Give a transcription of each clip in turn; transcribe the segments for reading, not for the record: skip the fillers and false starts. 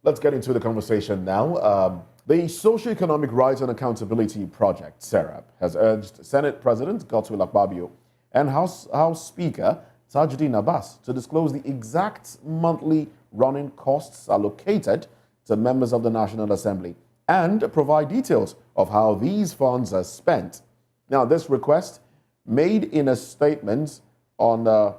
let's get into the conversation now. The Socio-Economic Rights and Accountability Project, SERAP, has urged Senate President Godswill Akpabio and House Speaker Tajuddin Abbas to disclose the exact monthly running costs allocated to members of the National Assembly and provide details of how these funds are spent. Now, this request, made in a statement on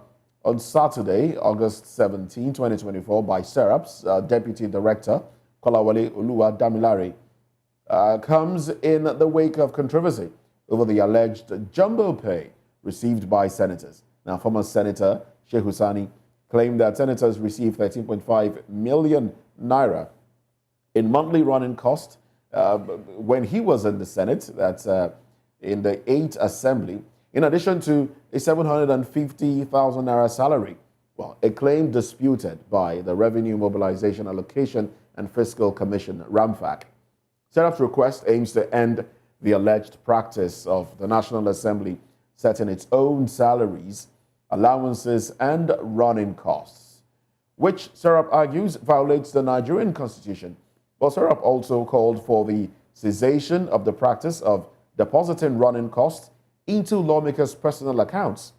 Saturday, August 17, 2024, by SERAP's Deputy Director, Kolawole Oluwa Damilare, comes in the wake of controversy over the alleged jumbo pay received by senators. Now, former Senator Sheikh Husani claimed that senators received 13.5 million naira in monthly running cost when he was in the Senate, that's in the 8th Assembly, in addition to a 750,000 naira salary. Well, a claim disputed by the Revenue Mobilization Allocation and Fiscal Commission, RAMFAC. SERAP's request aims to end the alleged practice of the National Assembly setting its own salaries, allowances, and running costs, which SERAP argues violates the Nigerian Constitution. But SERAP also called for the cessation of the practice of depositing running costs into lawmakers' personal accounts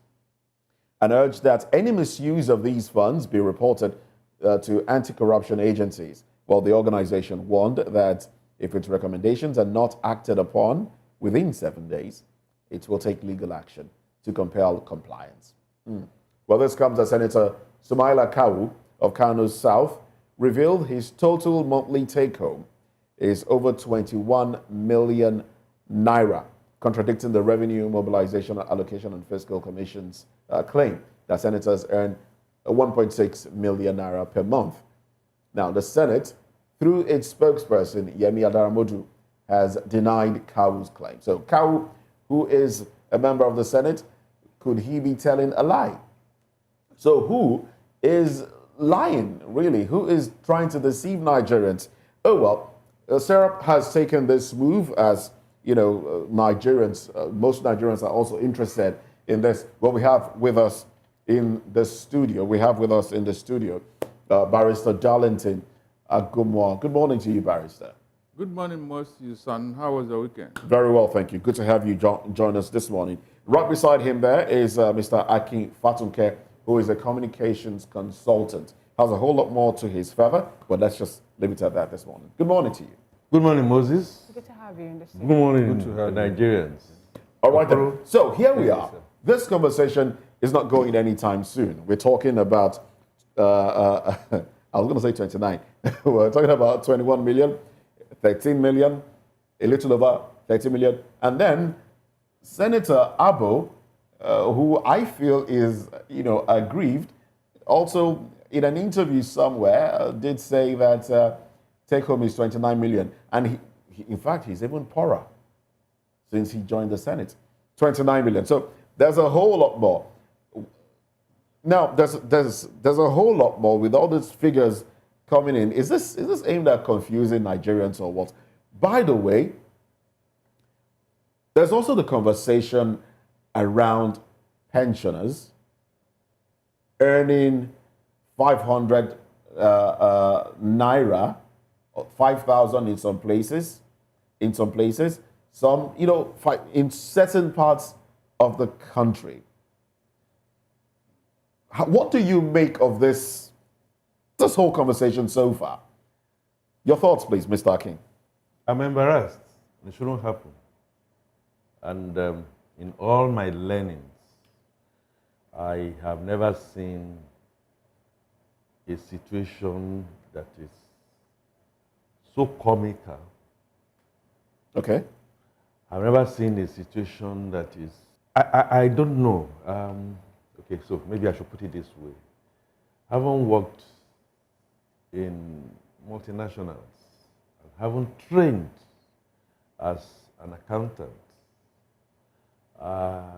and urged that any misuse of these funds be reported to anti-corruption agencies. Well, the organization warned that if its recommendations are not acted upon within 7 days, it will take legal action to compel compliance. Well, this comes as Senator Sumaila Kawu of Kano South revealed his total monthly take-home is over 21 million naira, contradicting the Revenue Mobilization Allocation and Fiscal Commission's claim that senators earn 1.6 million naira per month. Now, the Senate, through its spokesperson, Yemi Adaramodu, has denied Kawu's claim. So Kawu, who is a member of the Senate, could he be telling a lie? So who is lying, really? Who is trying to deceive Nigerians? Oh, well, SERAP has taken this move as, you know, Nigerians, most Nigerians are also interested in this. Well, we have with us in the studio, Barrister Darlington Agumwa. Good morning to you, Barrister. Good morning, Mercy, son. How was the weekend? Very well, thank you. Good to have you join us this morning. Right beside him there is Mr. Akin Fatunke, who is a communications consultant. Has a whole lot more to his favor, but let's just leave it at that this morning. Good morning to you. Good morning, Moses. Good to have you in the studio. Good morning, Nigerians. All right, then. So here we are. This conversation is not going anytime soon. We're talking about, I was going to say 29. We're talking about 21 million, 13 million, a little over 30 million. And then Senator Abo, who I feel is, you know, aggrieved, also in an interview somewhere did say that take home is 29 million. And he, in fact, he's even poorer since he joined the Senate. 29 million. So there's a whole lot more. Now, there's a whole lot more with all these figures coming in. Is this aimed at confusing Nigerians or what? By the way, there's also the conversation around pensioners earning 500 naira, 5,000 in some places, some, you know, in certain parts of the country. What do you make of this whole conversation so far? Your thoughts, please, Mr. Akin. I'm embarrassed. It shouldn't happen. And in all my learnings, I have never seen a situation that is so comical. Okay. I've never seen a situation that is, I don't know. Okay, so maybe I should put it this way. I haven't worked in multinationals. I haven't trained as an accountant. I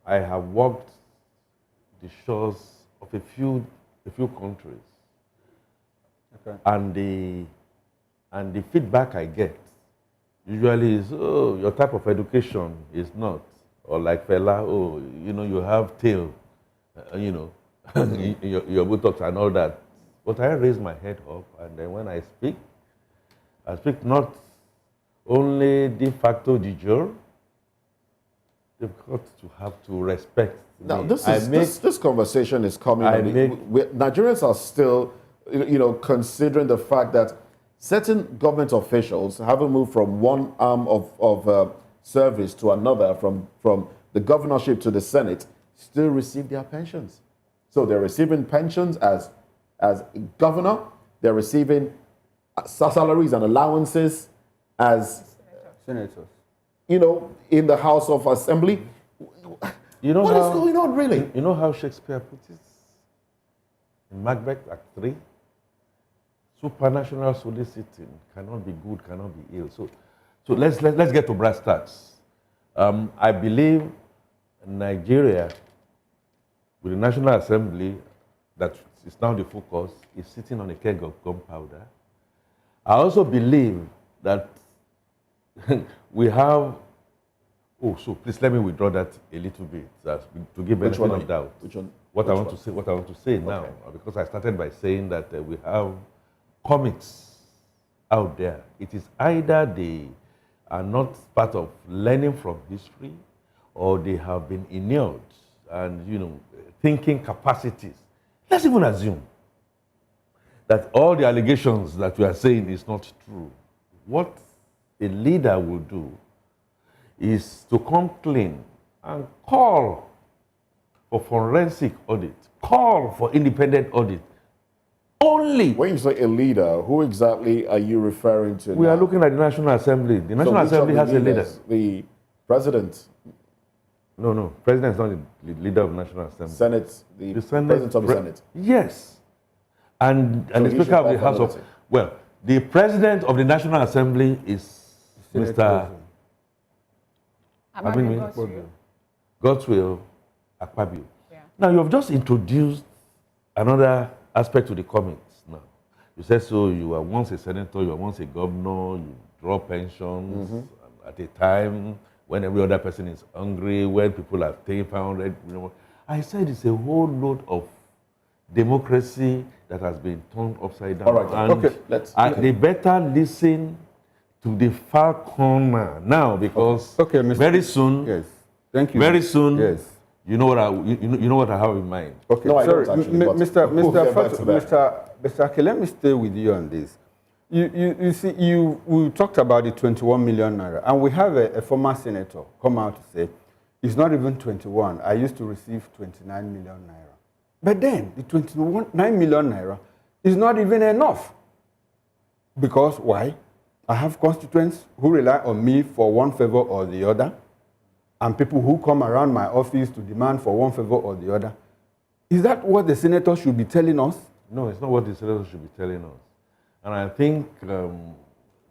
have walked the shores of a few countries. Okay. And the feedback I get usually is, oh, your type of education is not, or like fella, oh, you know, you have tail, you know, your buttocks and all that. But I raise my head up, and then when I speak not only de facto, de jure. They've got to have to respect Now, me. this conversation is coming. Nigerians are still, considering the fact that certain government officials haven't moved from one arm of service to another, from the governorship to the Senate, still receive their pensions. So they're receiving pensions as governor. They're receiving salaries and allowances as senators. In the House of Assembly. What is going on, really? You know how Shakespeare put it? In Macbeth, Act 3? Supranational soliciting cannot be good, cannot be ill. So let's get to brass tacks. I believe Nigeria, with the National Assembly, that is now the focus, is sitting on a keg of gunpowder. I also believe that we have. Oh, so please let me withdraw that a little bit to give benefit of doubt. What I want to say now, because I started by saying that we have comics out there. It is either they are not part of learning from history, or they have been inured and thinking capacities. Let's even assume that all the allegations that we are saying is not true. What a leader will do is to come clean and call for forensic audit, call for independent audit. Only. When you say a leader, who exactly are you referring to? We are looking at the National Assembly. The National Assembly has a leader. The president. No. President is not the leader of the National Assembly. Senate, the Senate, president of the Senate. Yes. And the Speaker of the House of... Well, the president of the National Assembly is Mr. Godswill Akpabio. Yeah. Now, you have just introduced another aspect to the comments now. You said so you were once a senator, you were once a governor, you draw pensions at a time when every other person is hungry, when people are paying 500. I said it's a whole load of democracy that has been turned upside down. All right, and they better listen to the far corner now, because very soon, yes, thank you. Very soon, yes, you know what I have in mind. Okay, no, sorry, Mr. Akele, let me stay with you on this. You see, we talked about the 21 million naira, and we have a former senator come out to say it's not even 21. I used to receive 29 million naira, but then the 29 million naira is not even enough. Because why? I have constituents who rely on me for one favor or the other, and people who come around my office to demand for one favor or the other. Is that what the senator should be telling us? No, it's not what the senator should be telling us. And I think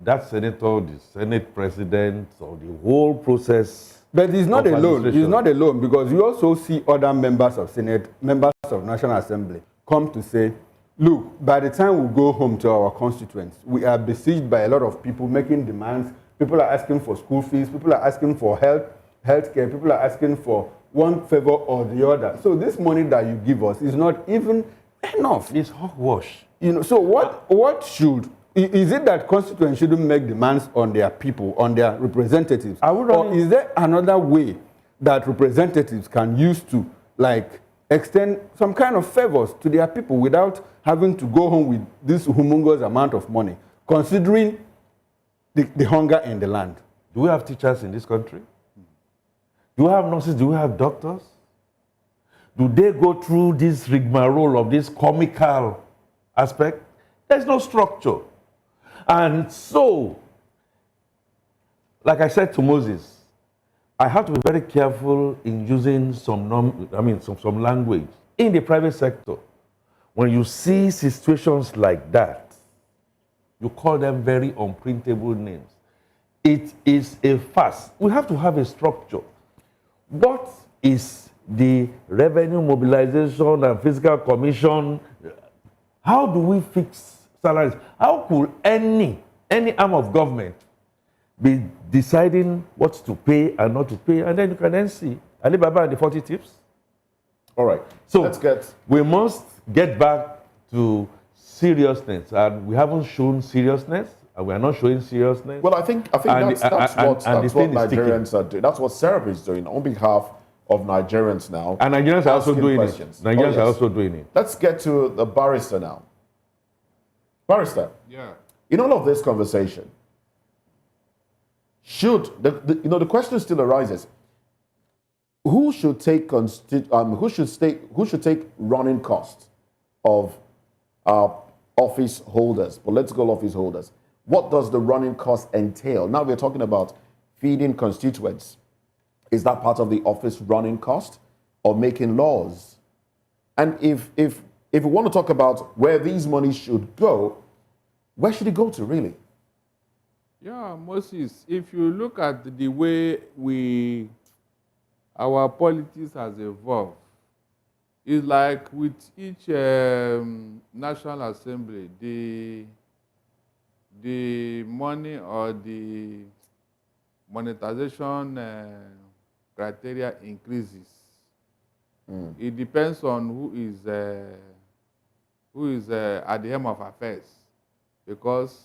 that senator, the Senate president, or the whole process. But he's not alone. He's not alone, because you also see other members of Senate, members of National Assembly come to say, look, by the time we go home to our constituents, we are besieged by a lot of people making demands. People are asking for school fees. People are asking for health care. People are asking for one favor or the other. So this money that you give us is not even enough. It's hogwash. So what should... Is it that constituents shouldn't make demands on their people, on their representatives? Or is there another way that representatives can use to, extend some kind of favors to their people without having to go home with this humongous amount of money, considering the hunger in the land? Do we have teachers in this country? Do we have nurses? Do we have doctors? Do they go through this rigmarole of this comical aspect? There's no structure. And so, like I said to Moses, I have to be very careful in using some language in the private sector. When you see situations like that, you call them very unprintable names. It is a farce. We have to have a structure. What is the revenue mobilization and fiscal commission? How do we fix salaries? How could any arm of government be deciding what to pay and not to pay? And then you can then see Alibaba and the 40 tips. All right. So we must get back to seriousness, and we haven't shown seriousness, and we are not showing seriousness. Well, I think And- that's and what the thing is Nigerians are doing. That's what Payserap is doing on behalf of Nigerians now. And Nigerians are also asking doing questions. it. Nigerians Oh, yes. are also doing it. Let's get to the barrister now. Barrister, Yeah. in all of this conversation, should the question still arises: who should take who should take running costs of office holders, political office holders? What does the running cost entail? Now we're talking about feeding constituents. Is that part of the office running cost or making laws? And if we want to talk about where these monies should go, where should it go to really? Yeah, Moses, if you look at the way our politics has evolved, it's like with each National Assembly, the money or the monetization criteria increases. It depends on who is at the helm of affairs, because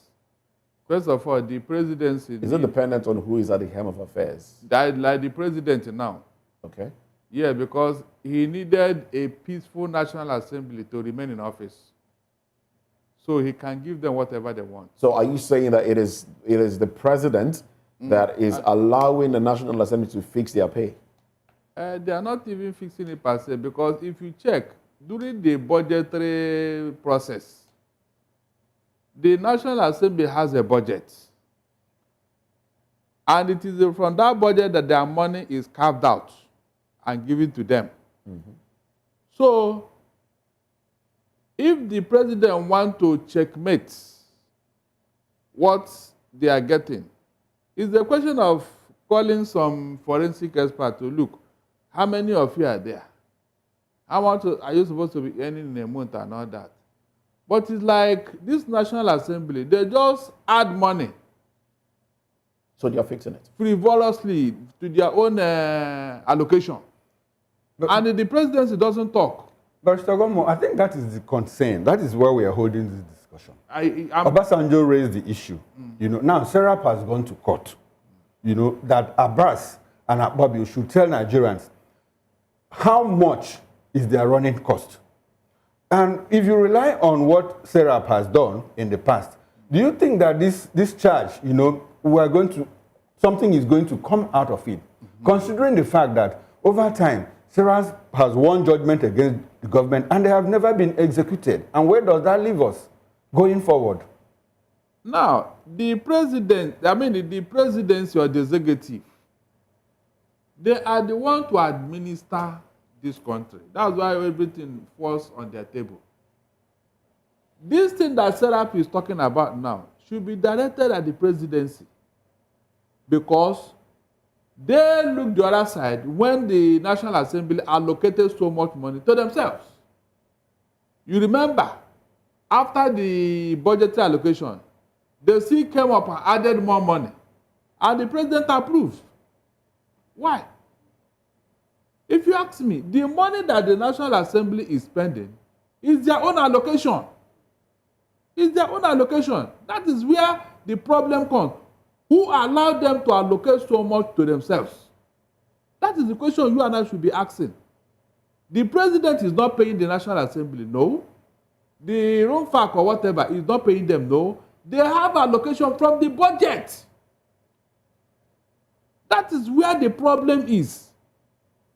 first of all, the presidency Is it dependent on who is at the helm of affairs? like the president now. Okay. Yeah, because he needed a peaceful National Assembly to remain in office, so he can give them whatever they want. So are you saying that it is the president that is allowing the National Assembly to fix their pay? They are not even fixing it per se, because if you check, during the budgetary process, the National Assembly has a budget. And it is from that budget that their money is carved out and given to them. So, if the president wants to checkmate what they are getting, it's a question of calling some forensic expert to look, how many of you are there? How much are you supposed to be earning in a month and all that? But it's like this National Assembly, they just add money So they are fixing it. frivolously to their own allocation. And the presidency doesn't talk. Barrister Gomo, I think that is the concern. That is why we are holding this discussion. I'm Obasanjo raised the issue. Now Payserap has gone to court. That Abbas and Akpabio should tell Nigerians how much is their running cost. And if you rely on what Payserap has done in the past, do you think that this charge, something is going to come out of it? Considering the fact that over time, Payserap has won judgment against the government and they have never been executed. And where does that leave us going forward? Now, the presidency or the executive, they are the one to administer this country. That's why everything falls on their table. This thing that Payserap is talking about now should be directed at the presidency, because they look the other side when the National Assembly allocated so much money to themselves. You remember, after the budgetary allocation, they still came up and added more money, and the president approved. Why? If you ask me, the money that the National Assembly is spending is their own allocation. It's their own allocation. That is where the problem comes. Who allowed them to allocate so much to themselves? That is the question you and I should be asking. The president is not paying the National Assembly, no. The ROMFAC or whatever is not paying them, no. They have allocation from the budget. That is where the problem is.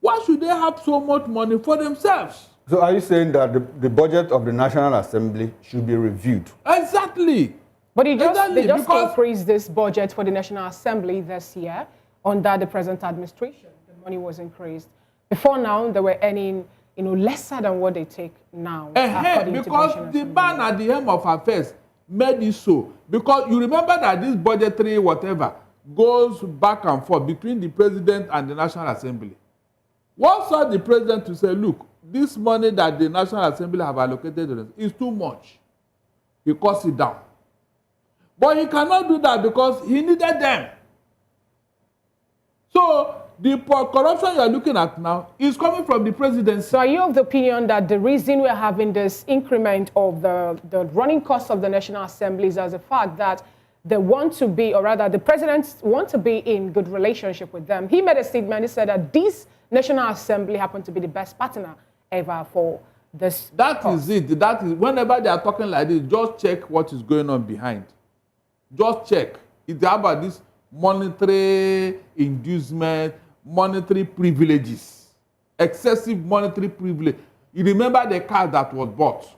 Why should they have so much money for themselves? So are you saying that the budget of the National Assembly should be reviewed? Exactly. But they just Because increased this budget for the National Assembly this year under the present administration. The money was increased. Before now, they were earning lesser than what they take now. according to because National the Assembly. man at the helm of affairs made it so. Because you remember that this budgetary whatever goes back and forth between the president and the National Assembly. What saw the president to say, look, this money that the National Assembly have allocated to them is too much. He cuts it down. But he cannot do that because he needed them. So The corruption you are looking at now is coming from the presidency. So are you of the opinion that the reason we're having this increment of the running costs of the National Assembly is as a fact that they want to be, or rather the presidents want to be in good relationship with them? He made a statement, he said that this National Assembly happened to be the best partner ever for this That cost. is it. That is, whenever they are talking like this, just check what is going on behind. Just check. It's about this monetary inducement, monetary privileges, excessive monetary privilege. You remember the car that was bought.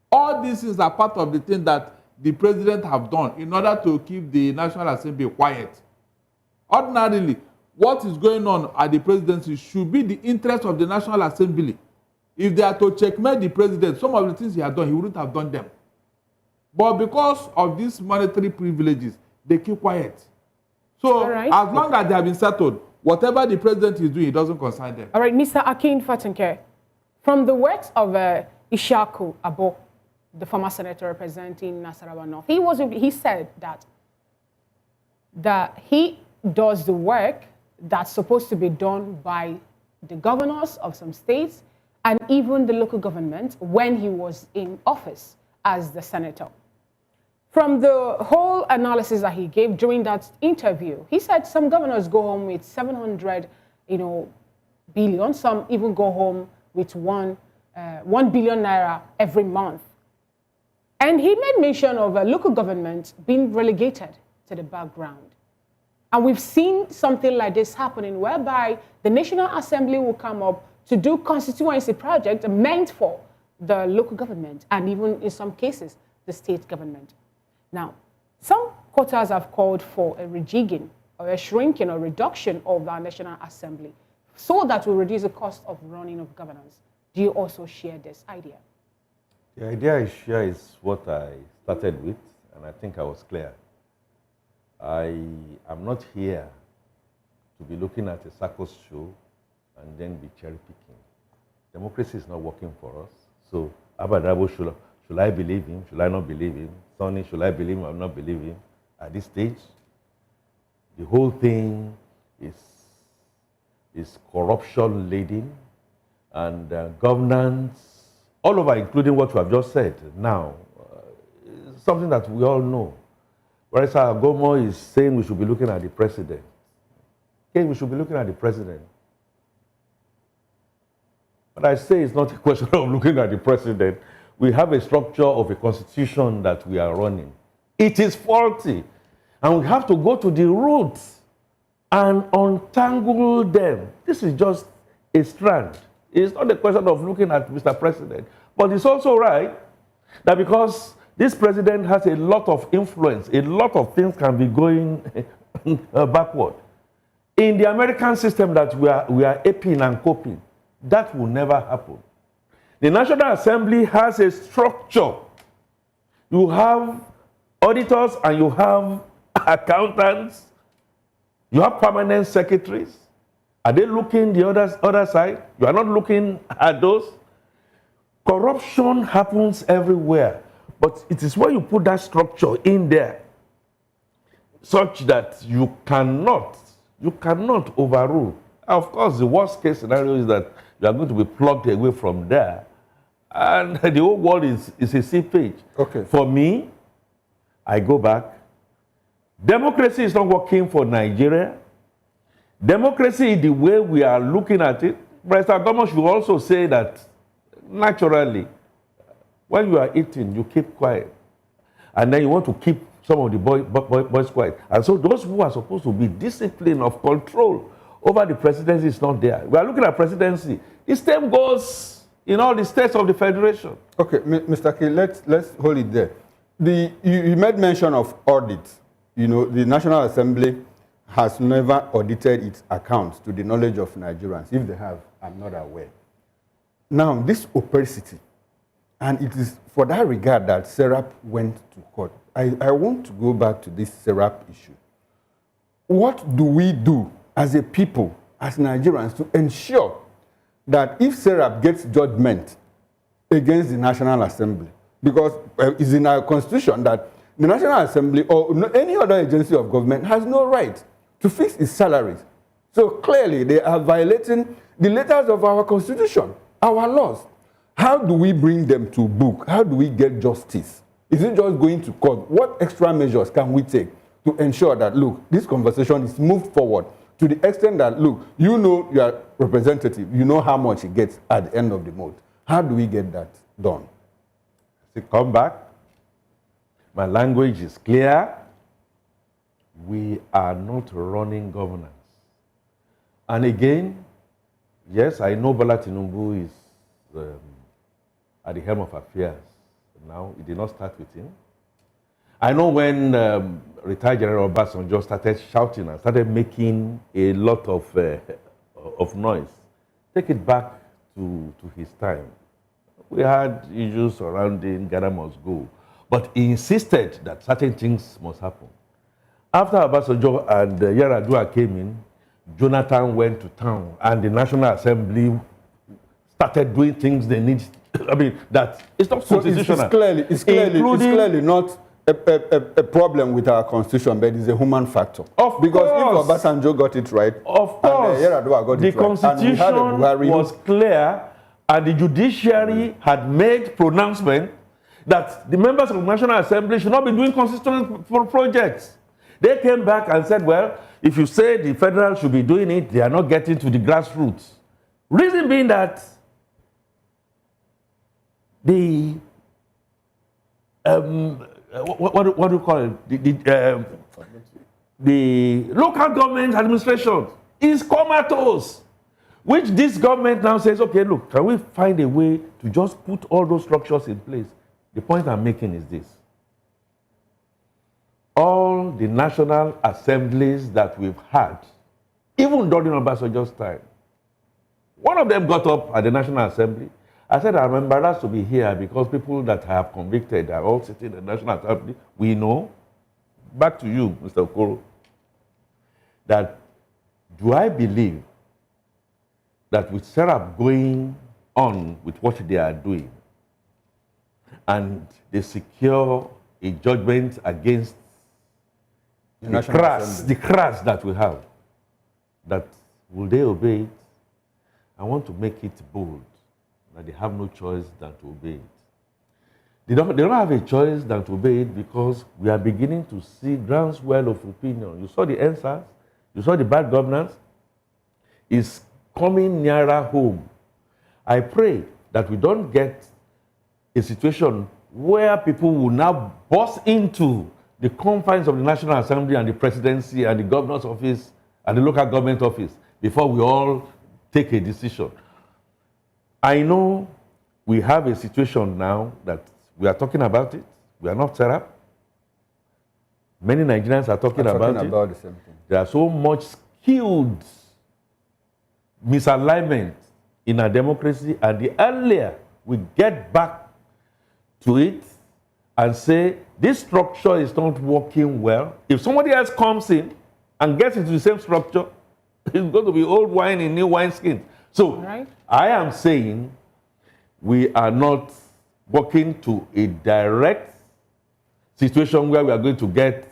All these things are part of the thing that the president have done in order to keep the National Assembly quiet. Ordinarily, what is going on at the presidency should be the interest of the National Assembly. If they are to checkmate the president, some of the things he has done, he wouldn't have done them. But because of these monetary privileges, they keep quiet. So as long as they have been settled, whatever the president is doing, it doesn't concern them. All right, Mr. Akin Fatunke, from the words of Ishaku Abo, the former senator representing Nasarawa North, he said that he does the work that's supposed to be done by the governors of some states and even the local government when he was in office as the senator. From the whole analysis that he gave during that interview, he said some governors go home with 700, billion. Some even go home with 1 billion naira every month. And he made mention of a local government being relegated to the background. And we've seen something like this happening whereby the National Assembly will come up to do constituency projects meant for the local government and even in some cases, the state government. Now, some quarters have called for a rejigging or a shrinking or reduction of our National Assembly so that will reduce the cost of running of governance. Do you also share this idea? The idea I share is what I started with, and I think I was clear. I am not here to be looking at a circus show and then be cherry picking. Democracy is not working for us. So, Abbas, should I believe him? Should I not believe him? Sonny, should I believe him or not believe him? At this stage, the whole thing is corruption-laden and governance all over, including what you have just said now. Something that we all know. Whereas Gomo is saying we should be looking at the president. Okay, we should be looking at the president. But I say it's not a question of looking at the president. We have a structure of a constitution that we are running. It is faulty. And we have to go to the roots and untangle them. This is just a strand. It's not a question of looking at Mr. President. But it's also right that because this president has a lot of influence, a lot of things can be going backward. In the American system that we are aping and coping, that will never happen. The National Assembly has a structure. You have auditors and you have accountants. You have permanent secretaries. Are they looking the other side? You are not looking at those. Corruption happens everywhere. But it is when you put that structure in there such that you cannot overrule. Of course, the worst case scenario is that you are going to be plucked away from there. And the whole world is a sea page. Okay. For me, I go back. Democracy is not working for Nigeria. Democracy is the way we are looking at it. Mr. Gomo should also say that naturally, when you are eating, you keep quiet. And then you want to keep some of the boys quiet. And so those who are supposed to be discipline of control over the presidency is not there. We are looking at presidency. The same goes in all the states of the federation. Okay, Mr. K, let's hold it there. You made mention of audit. You know, the National Assembly has never audited its accounts to the knowledge of Nigerians. If they have, I'm not aware. Now, this opacity, and it is for that regard that Payserap went to court. I want to go back to this Payserap issue. What do we do as a people, as Nigerians, to ensure that if Payserap gets judgment against the National Assembly, because it's in our constitution that the National Assembly or any other agency of government has no right to fix its salaries. So clearly, they are violating the letters of our constitution, our laws. How do we bring them to book? How do we get justice? Is it just going to court? What extra measures can we take to ensure that, look, this conversation is moved forward to the extent that, look, you know your representative, you know how much he gets at the end of the month. How do we get that done? To come back, my language is clear. We are not running governance. And again, yes, I know Bola Tinubu is at the helm of affairs now. It did not start with him. I know when retired General Abbas just started shouting and started making a lot of noise. Take it back to his time. We had issues surrounding Ghana must go, but he insisted that certain things must happen. After Obasanjo and Yar'Adua came in, Jonathan went to town and the National Assembly started doing things they need. I mean, that it's not constitutional. It's clearly not a problem with our constitution, but it's a human factor. Of because course. if Obasanjo got it right, of course, and Yar'Adua got the it right, constitution was clear, and the judiciary had made pronouncement that the members of the National Assembly should not be doing constitutional projects. They came back and said, well, if you say the federal should be doing it, they are not getting to the grassroots. Reason being that the what do you call it? The local government administration is comatose, which this government now says, okay, look, can we find a way to just put all those structures in place? The point I'm making is this. All the national assemblies that we've had, even during Obasanjo's time, one of them got up at the National Assembly. I said, I'm embarrassed to be here because people that I have convicted are all sitting in the National Assembly. We know. Back to you, Mr. Okoro, that do I believe that with Payserap going on with what they are doing and they secure a judgment against the crash that we have, that will they obey it? I want to make it bold that they have no choice than to obey it. They don't have a choice than to obey it because we are beginning to see groundswell of opinion. You saw the answers, you saw the bad governance. It's coming nearer home. I pray that we don't get a situation where people will now burst into the confines of the National Assembly and the presidency and the governor's office and the local government office before we all take a decision. I know we have a situation now that we are talking about it. We are not Payserap. Many Nigerians are talking about it. The same thing. There are so much skilled misalignment in our democracy, and the earlier we get back to it and say, this structure is not working well, if somebody else comes in and gets into the same structure, it's going to be old wine in new wineskins. So right. I am saying we are not working to a direct situation where we are going to get.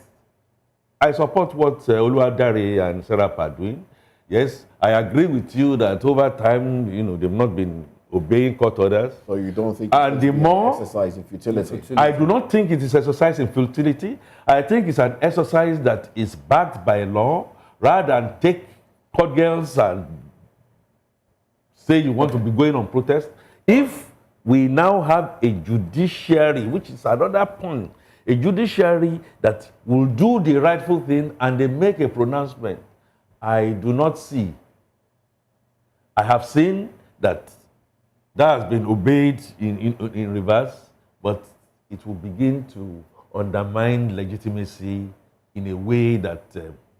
I support what Oluwadare and Payserap are doing. Yes, I agree with you that over time, they've not been obeying court orders. So you don't think and the more exercise in futility? I do not think it is exercise in futility. I think it's an exercise that is backed by law, rather than take court girls and say you want to be going on protest. If we now have a judiciary, which is another point, a judiciary that will do the rightful thing and they make a pronouncement, I do not see. I have seen that has been obeyed in reverse, but it will begin to undermine legitimacy in a way that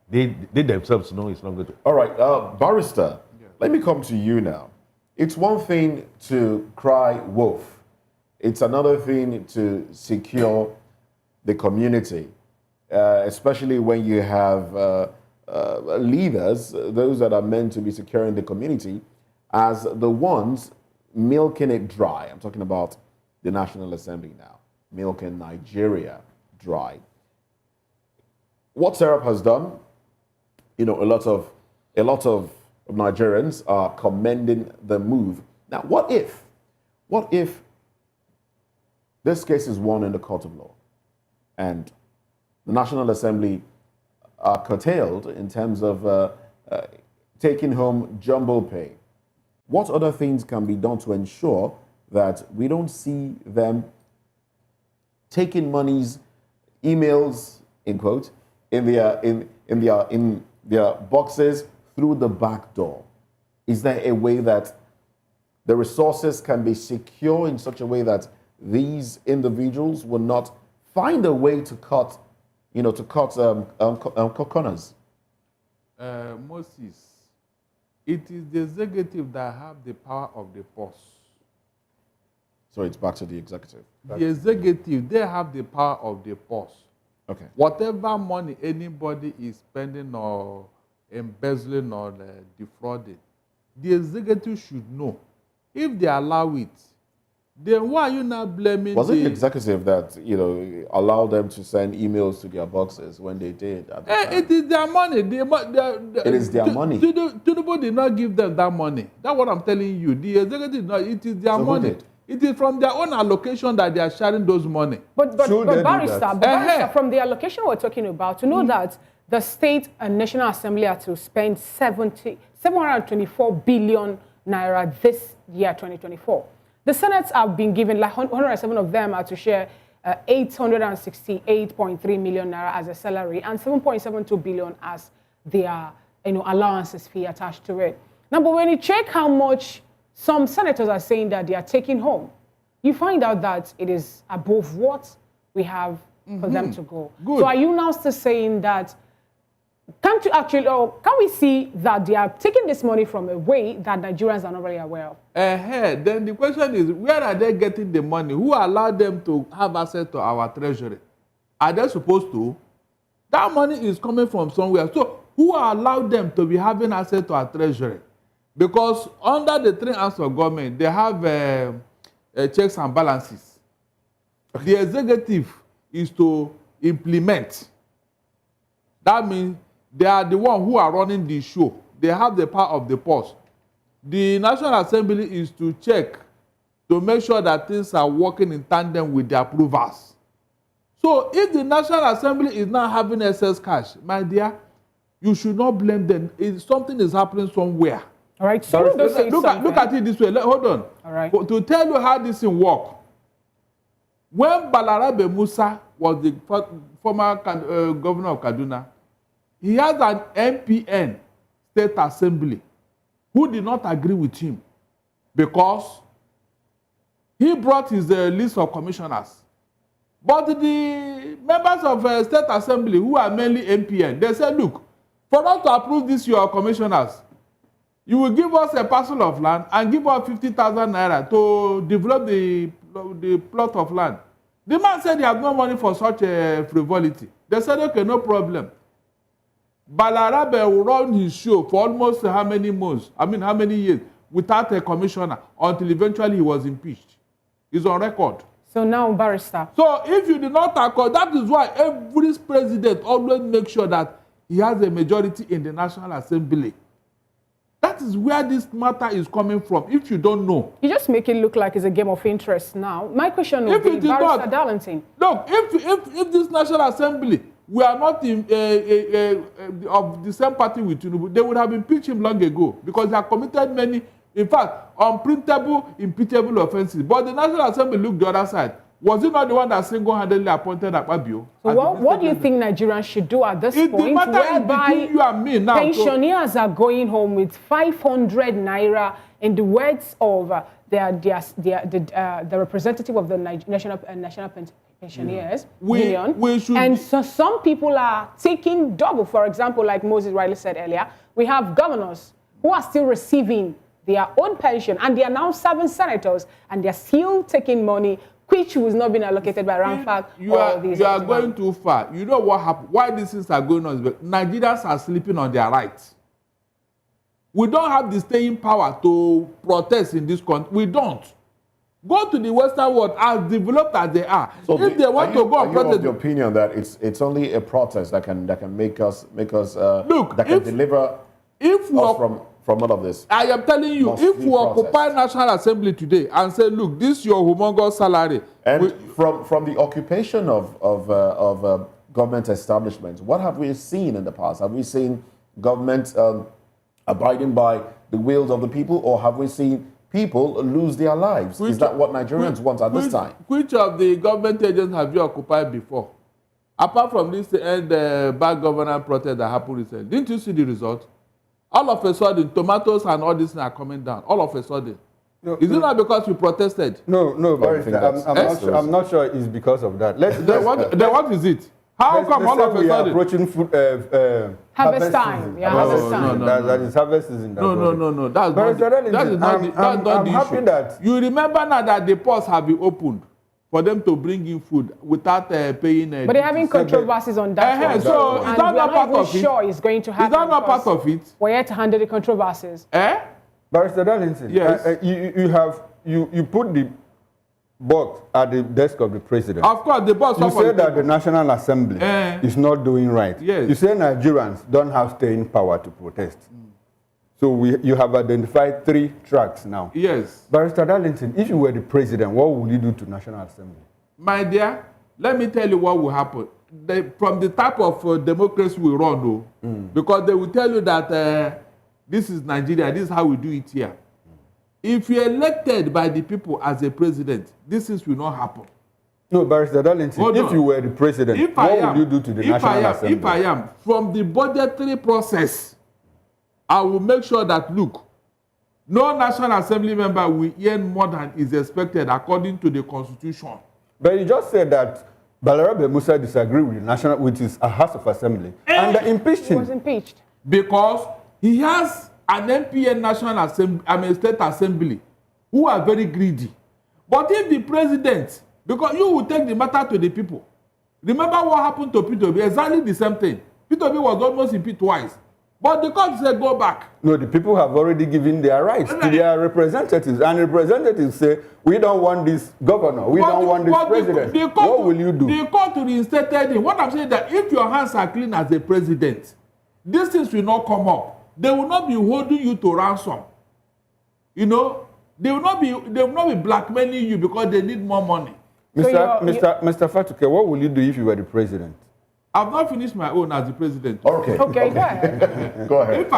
they themselves know it's not going to. All right, Barrister, let me come to you now. It's one thing to cry wolf. It's another thing to secure the community, especially when you have leaders, those that are meant to be securing the community, as the ones milking it dry. I'm talking about the National Assembly now, milking Nigeria dry. What Payserap has done, a lot of a lot of Nigerians are commending the move. Now, what if this case is won in the court of law and the National Assembly are curtailed in terms of taking home jumbo pay? What other things can be done to ensure that we don't see them taking monies, emails, in quote, in their boxes through the back door? Is there a way that the resources can be secure in such a way that these individuals will not find a way to cut corners? Moses, it is the executive that have the power of the purse. So it's back to the executive. The executive, they have the power of the purse. Okay. Whatever money anybody is spending or embezzling or defrauding, the executive should know. If they allow it, then why are you not blaming Was it the executive that, allowed them to send emails to their boxes when they did? At the time? It is their money. It is their money. Tinubu did not give them that money. That's what I'm telling you. The executive, it is their money. It is from their own allocation that they are sharing those money. But Barrister, from the allocation we're talking about, to know that the State and National Assembly are to spend 724 billion naira this year, 2024. The Senates have been given, like 107 of them are to share 868.3 million naira as a salary and 7.72 billion as their allowances fee attached to it. Now, but when you check how much some senators are saying that they are taking home, you find out that it is above what we have for them to go. Good. So are you now still saying that, can we see that they are taking this money from a way that Nigerians are not really aware of? Then the question is, where are they getting the money? Who allowed them to have access to our treasury? Are they supposed to? That money is coming from somewhere. So who allowed them to be having access to our treasury? Because under the three arms of government, they have checks and balances. The executive is to implement. That means they are the one who are running the show. They have the power of the purse. The National Assembly is to check, to make sure that things are working in tandem with the approvers. So if the National Assembly is not having excess cash, my dear, you should not blame them. Something is happening somewhere. All right, so look at it this way. Hold on. All right. To tell you how this thing works. When Balarabe Musa was the former governor of Kaduna, he has an MPN, State Assembly, who did not agree with him because he brought his list of commissioners. But the members of State Assembly, who are mainly MPN, they said, look, for us to approve this, your commissioners, you will give us a parcel of land and give us 50,000 naira to develop the plot of land. The man said he has no money for such a frivolity. They said, okay, no problem. Balarabe will run his show for almost how many years without a commissioner until eventually he was impeached. It's on record. So now, Barrister. So if you did not accord, that is why every president always makes sure that he has a majority in the National Assembly. That is where this matter is coming from, if you don't know. You just make it look like it's a game of interest now. My question would be, Barrister Darlington. Look, if this National Assembly were not of the same party with Tinubu, they would have impeached him long ago because they have committed many, in fact, unprintable, impeachable offenses. But the National Assembly looked the other side. Was it not the one that single-handedly appointed Akpabio? So what do you think Nigerians should do at this point, whereby you and me now, pensioners are going home with 500 naira, in the words of the representative of the National Pensioners Union? And so some people are taking double. For example, like Moses rightly said earlier, we have governors who are still receiving their own pension, and they are now serving senators, and they're still taking money which was not being allocated by Ramfak. You are going too far. You know what happened? Why these things are going on? Nigerians are sleeping on their rights. We don't have the staying power to protest in this country. We don't. Go to the Western world, as developed as they are. So if they want to go and protest, of the opinion that it's only a protest that can make us look, that can deliver if we from all of this. I am telling you, Must if be we occupy processed. National Assembly today and say, look, this is your humongous salary. And from the occupation of government establishments, what have we seen in the past? Have we seen government abiding by the wills of the people, or have we seen people lose their lives? Is that what Nigerians want at this time? Which of the government agents have you occupied before? Apart from this bad governance protest that happened recently, didn't you see the result? All of a sudden, tomatoes and all this are coming down. All of a sudden. No, Is it not because you protested? No, Barrister, I'm not sure it's because of that. Then what is it? How come all of a we are sudden? approaching Harvest time. season. Yeah, No, harvest time. That is harvest season. No. That's Barrister not the I'm happy issue. that You remember now that the ports have been opened for them to bring in food without paying. But they're having controversies on that one. So is And that we're not part even of it? sure it's going to happen. Is that not part because of it? We're yet to handle the controversies. Barrister Darlington, Yes. you put the box at the desk of the president. Of course, the boss. You say that the National Assembly is not doing right. Yes. You say Nigerians don't have staying power to protest. So you have identified 3 tracks now. Yes. Barrister Darlington, if you were the president, what would you do to National Assembly? My dear, let me tell you what will happen. From the type of democracy we run, though, because they will tell you that this is Nigeria, this is how we do it here. If you're elected by the people as a president, this will not happen. No, Barrister Darlington, if you were the president, what would you do to the National Assembly? If I am, from the budgetary process, I will make sure that, look, no National Assembly member will earn more than is expected according to the Constitution. But you just said that Balarabe Musa disagreed with his House of Assembly and they impeached He him. was impeached. Because he has an MPN National Assembly, State Assembly, who are very greedy. But if the president, because you will take the matter to the people. Remember what happened to P2B? Exactly the same thing. P2B was almost impeached twice. But the court said go back. No, the people have already given their rights to their representatives. And representatives say, we don't want this governor, we don't want this president. What will you do? The court reinstated him. What I'm saying is that if your hands are clean as a president, these things will not come up. They will not be holding you to ransom. You know, they will not be blackmailing you because they need more money. Mr. Fatuke, what will you do if you were the president? I've not finished my own as the president. Okay. Okay, go ahead. Go ahead. If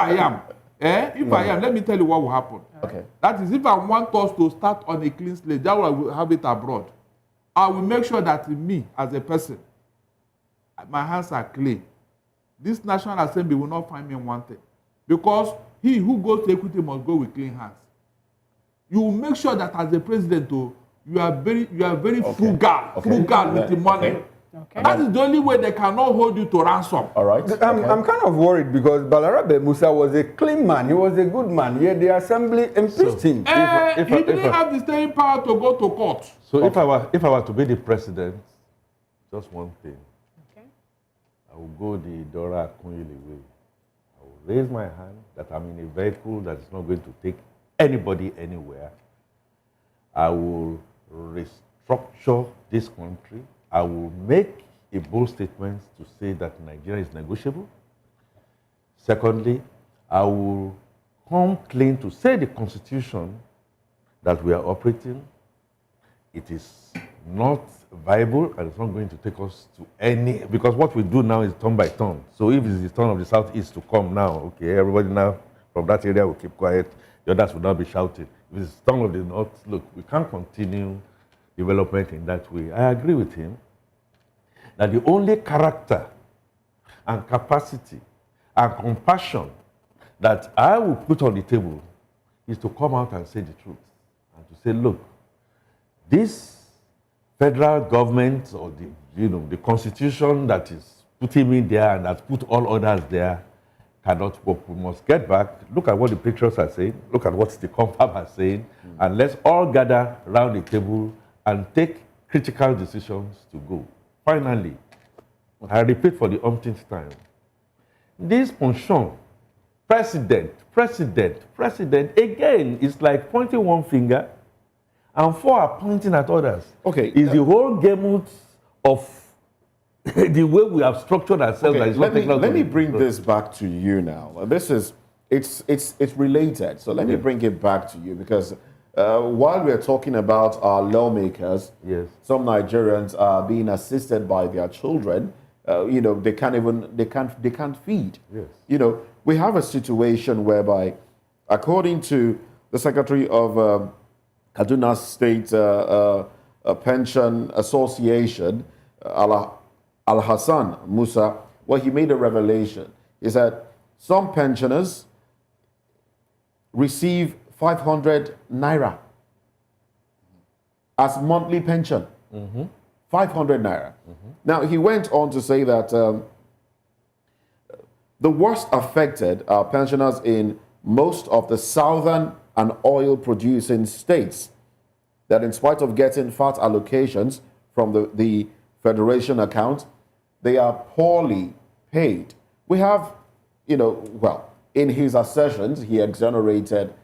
I am, let me tell you what will happen. Okay. That is, if I want us to start on a clean slate, that I will have it abroad. I will make sure that me, as a person, my hands are clean. This National Assembly will not find me wanted. Because he who goes to equity must go with clean hands. You will make sure that as a president, you are very frugal with the money. Okay. That is the only way they cannot hold you to ransom. All right. I'm kind of worried because Balarabe Musa was a clean man. He was a good man. Yet the assembly impeached him. He didn't have the staying power to go to court. So if I were to be the president, just one thing. Okay. I will go the Dora Akunyili way. I will raise my hand that I'm in a vehicle that is not going to take anybody anywhere. I will restructure this country. I will make a bold statement to say that Nigeria is negotiable. Secondly, I will come clean to say the constitution that we are operating, it is not viable and it's not going to take us to any, because what we do now is turn by turn. So if it's the turn of the southeast to come now, okay, everybody now from that area will keep quiet, the others will not be shouting. If it's the turn of the north, look, we can't continue development in that way. I agree with him that the only character and capacity and compassion that I will put on the table is to come out and say the truth and to say, look, this federal government or the constitution that is putting me there and that put all others there cannot work. We must get back, look at what the pictures are saying, look at what the confab are saying, and let's all gather around the table and take critical decisions to go. Finally, I repeat for the umpteenth time, this pension, president, again, it's like pointing one finger and 4 are pointing at others. Okay. It's the whole gamut of the way we have structured ourselves. Okay, that is not let me bring this back to you now. This is it's related. So let me bring it back to you because while we're talking about our lawmakers, Yes. some Nigerians are being assisted by their children. They can't feed. Yes. We have a situation whereby, according to the Secretary of Kaduna State Pension Association, Al Hassan Musa, he made a revelation. He said some pensioners receive 500 naira as monthly pension. 500 naira. Now, he went on to say that the worst affected are pensioners in most of the southern and oil-producing states, that in spite of getting fat allocations from the Federation account, they are poorly paid. We have, in his assertions, he exonerated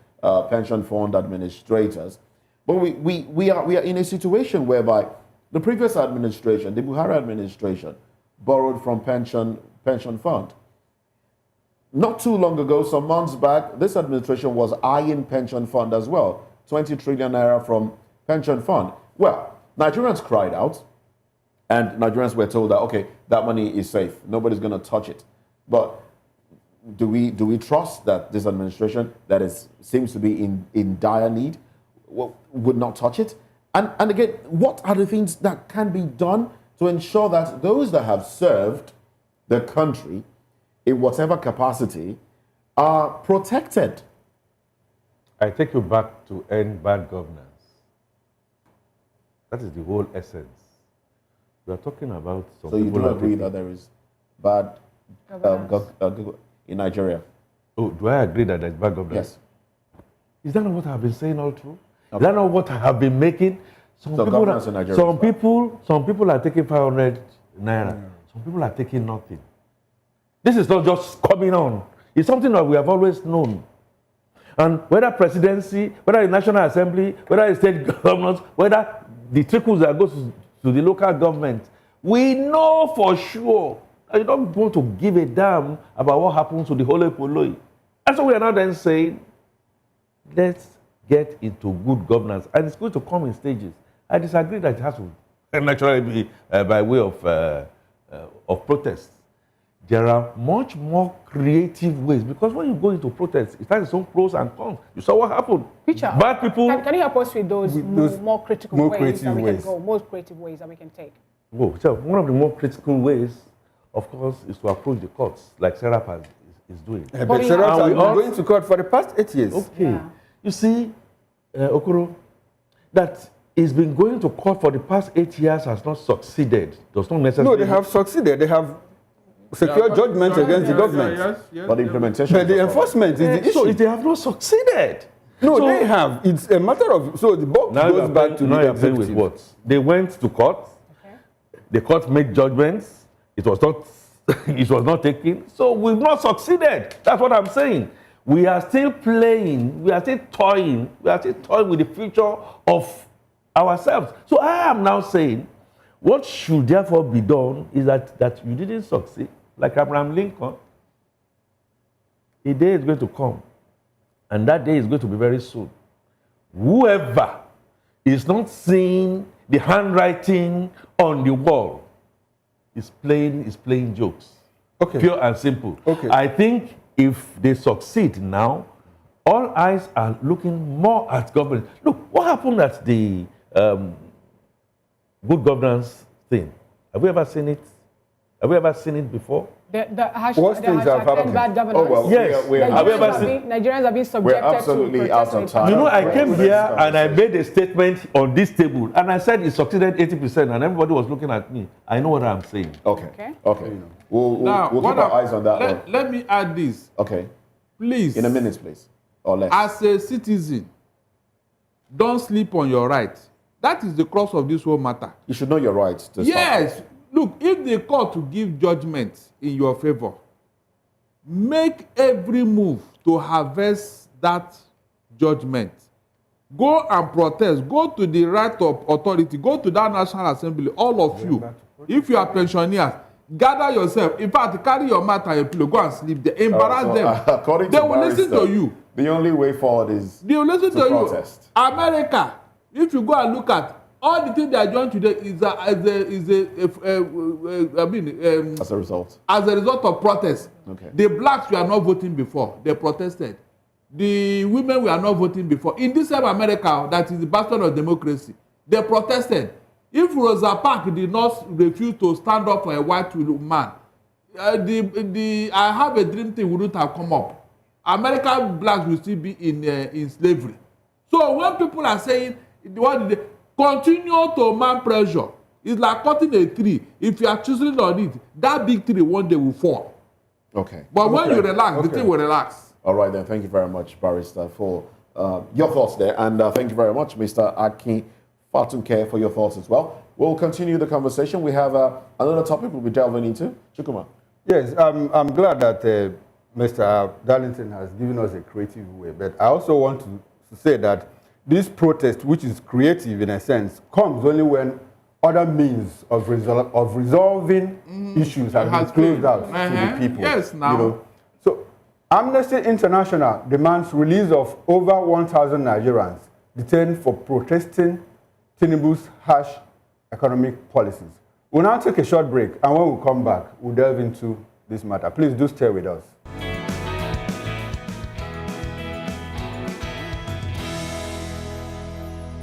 pension fund administrators. But we are in a situation whereby the previous administration, the Buhari administration, borrowed from pension fund. Not too long ago, some months back, this administration was eyeing pension fund as well. 20 trillion naira from pension fund. Well, Nigerians cried out, and Nigerians were told that, okay, that money is safe. Nobody's going to touch it. But do we trust that this administration seems to be in dire need would not touch it? And again, what are the things that can be done to ensure that those that have served the country in whatever capacity are protected? I take you back to end bad governance. That is the whole essence. We are talking about some So you people do are agree taking- that there is bad in Nigeria? Oh, do I agree that there's bad governance? Yes. Is that not what I've been saying all through? Is that not what I have been making? Some governance in Nigeria is bad. some people are taking 500 naira. Some people are taking nothing. This is not just coming on. It's something that we have always known. And whether presidency, whether the National Assembly, whether the state governors, whether the trickles that goes to the local government, we know for sure that you don't want to give a damn about what happens to the Holy Poloi. And so we are now then saying, let's get into good governance. And it's going to come in stages. I disagree that it has to naturally be by way of protest. There are much more creative ways, because when you go into protest, it has its own pros and cons. You saw what happened. Richard, Bad people. Can you help us with those more critical more ways creative that we ways. can go, most creative ways that we can take? Oh, so one of the more critical ways, of course, is to approach the courts, like Payserap is doing. But But Payserap and has we been all- going to court for the past 8 years. Okay. Yeah. You see, Okoro, that it's been going to court for the past 8 years has not succeeded. Does not necessarily. No, they have succeeded. They have secured judgments against the government. Yes, But the implementation But the is a problem. enforcement is the So issue. they have not succeeded. No, So- they have. It's a matter of, so the box Now goes back to now the you're playing with executive. what? They went to court. Okay. The court made judgments. It was not. It was not taken. So we've not succeeded. That's what I'm saying. We are still playing. We are still toying. We are still toying with the future of ourselves. So I am now saying, what should therefore be done is that you didn't succeed, like Abraham Lincoln. A day is going to come, and that day is going to be very soon. Whoever is not seeing the handwriting on the wall is playing jokes. Okay. Pure and simple. Okay. I think if they succeed now, all eyes are looking more at government. Look, what happened at the good governance thing? Have we ever seen it? Have we ever seen it before? The Worst things have happened. bad governance. Oh, well, Yes. we are Have you ever Nigerians, seen- Nigerians have been We're subjected absolutely to out of protest time. You know, I We're came with here this and I conversation. made a statement on this table, and I said it succeeded 80%, and everybody was looking at me. I know what I'm saying. Okay. Okay. We'll Now, keep what our I'm- eyes on that one. let me add this. Okay. Please, In a minute, please. Or less. as a citizen, don't sleep on your right. That is the crux of this whole matter. You should know your rights. To Yes. Look, if the court to give judgment in your favor, make every move to harvest that judgment. Go and protest. Go to the right of authority. Go to that National Assembly, all of you. If you are pensioners, gather yourself. In fact, carry your mat and your pillow, go and sleep there. Embarrass them. According They to will listen Barrister, to you. The only way forward is They will listen to protest. you. America, if you go and look at all the things they are doing today, As a result. as a result of protest. Okay. The blacks were not voting before, they protested. The women were not voting before. In this same America, that is the bastion of democracy, they protested. If Rosa Parks did not refuse to stand up for a white man, I have a dream thing wouldn't have come up. American blacks will still be in slavery. So when people are saying, what did they continue to man pressure? It's like cutting a tree. If you are choosing on it, that big tree one day will fall. Okay. But when you relax, the thing will relax. All right, then. Thank you very much, Barrister, for your thoughts there. And thank you very much, Mr. Aki Fatunke, for your thoughts as well. We'll continue the conversation. We have another topic we'll be delving into. Chukuma. Yes, I'm glad that Mr. Darlington has given us a creative way. But I also want to say that this protest, which is creative in a sense, comes only when other means of resolving issues have been closed out to the people. Yes, now. You know? So Amnesty International demands release of over 1,000 Nigerians detained for protesting Tinubu's harsh economic policies. We'll now take a short break, and when we come back, we'll delve into this matter. Please do stay with us.